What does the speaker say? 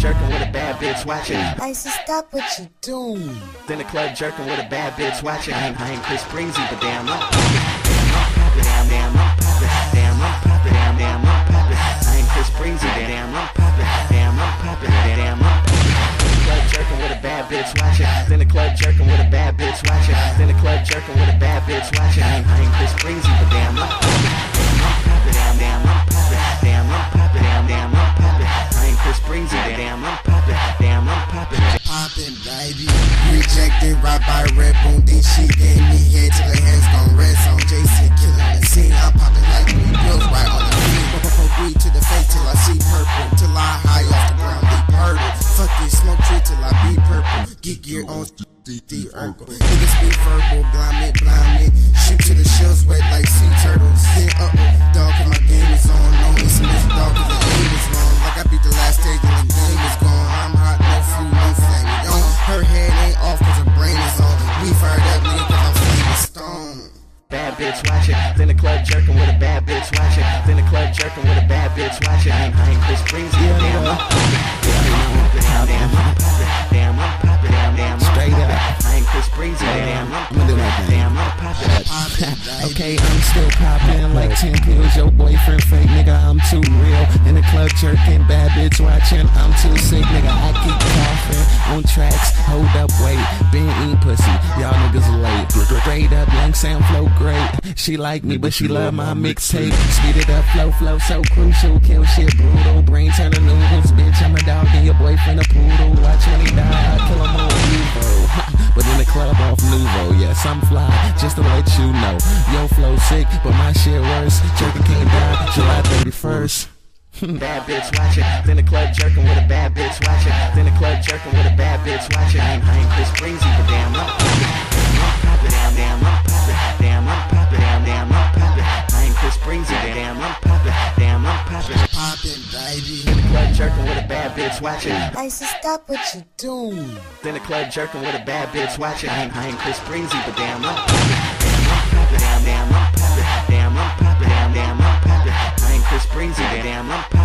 jerking with a bad bitch watching. I said stop what you doing. In the club jerking with a bad bitch watching. I ain't Chris Breezy, but damn I'm poppin', damn I'm poppin', damn I'm poppin', damn I'm poppin'. I ain't Chris Breezy, damn I'm poppin', damn I'm poppin', damn I'm poppin'. Club jerking with a bad bitch watching. In the club jerking with a bad bitch watching. In the club jerking with a bad bitch watching. I ain't Chris Breezy, but damn I'm poppin', damn I'm poppin', damn I'm poppin', damn I'm poppin'. I ain't Chris Breezy, damn I'm poppin', damn I'm poppin'. Poppin', baby. Rejected right by Red Boom. Then she gave me head till her hands gon' rest on JC killing the scene. I'm poppin' like me, girls right on the scene. Weed to the face till I see purple. Till I high off the ground, be purple. Fuck this smoke tree till I be purple. Geek gear on the Urkel. Niggas be verbal, blind me. Shoot to the shells wet like sea turtles. Hit up, dog, cause my game is on. No, it's Smith, dog, cause the aim is wrong. Like I beat the last stage and the game is gone. I'm hot, no food, no flame. Her head ain't off cause her brain is on. We fired up, nigga, cause I'm flaming stone. Bad bitch watching, then the club jerking with a bad bitch watching. Then the club jerking with a bad bitch watching. I ain't Chris Breezy, damn I'm poppin', damn I'm poppin', damn I'm poppin', damn I'm straight up. I ain't Chris Breezy, damn I'm poppin', damn I'm poppin'. Okay, I'm still poppin' like 10 pills. Your boyfriend fake, nigga, I'm too real. In the club jerking, bad bitch watching. I'm too sick, nigga, I keep coughing on tracks. Hold up, wait, been eating pussy. Y'all niggas late. Straight up, young Sam flow great. She like me, but she love my mixtape. Speed it up, flow, so crucial. Kill shit brutal. Brain turner noodles, bitch. I'm a dog and your boyfriend a poodle. Watch when he die, I kill him on Nuvo. But in the club off Nuvo, yes, I'm fly, just to let you know. Yo flow sick, but my shit worse. Jerking can't die, July 31st. Bad bitch watching, then the club jerking with a bad bitch watching. Then the club jerking with a bad bitch watching. I ain't Chris Breezy, but damn I'm poppin', damn I'm poppin', damn I'm poppin', damn I'm poppin'. I ain't Chris Breezy, damn I'm poppin', damn I'm poppin'. Poppin', baby. Then the club jerking with a bad bitch watching. I said stop what you doing. Then the club jerking with a bad bitch watching. I ain't Chris Breezy, but damn I'm poppin', damn I'm poppin', damn I'm poppin', damn I'm poppin'. I ain't Chris Breezy, damn I'm poppin'.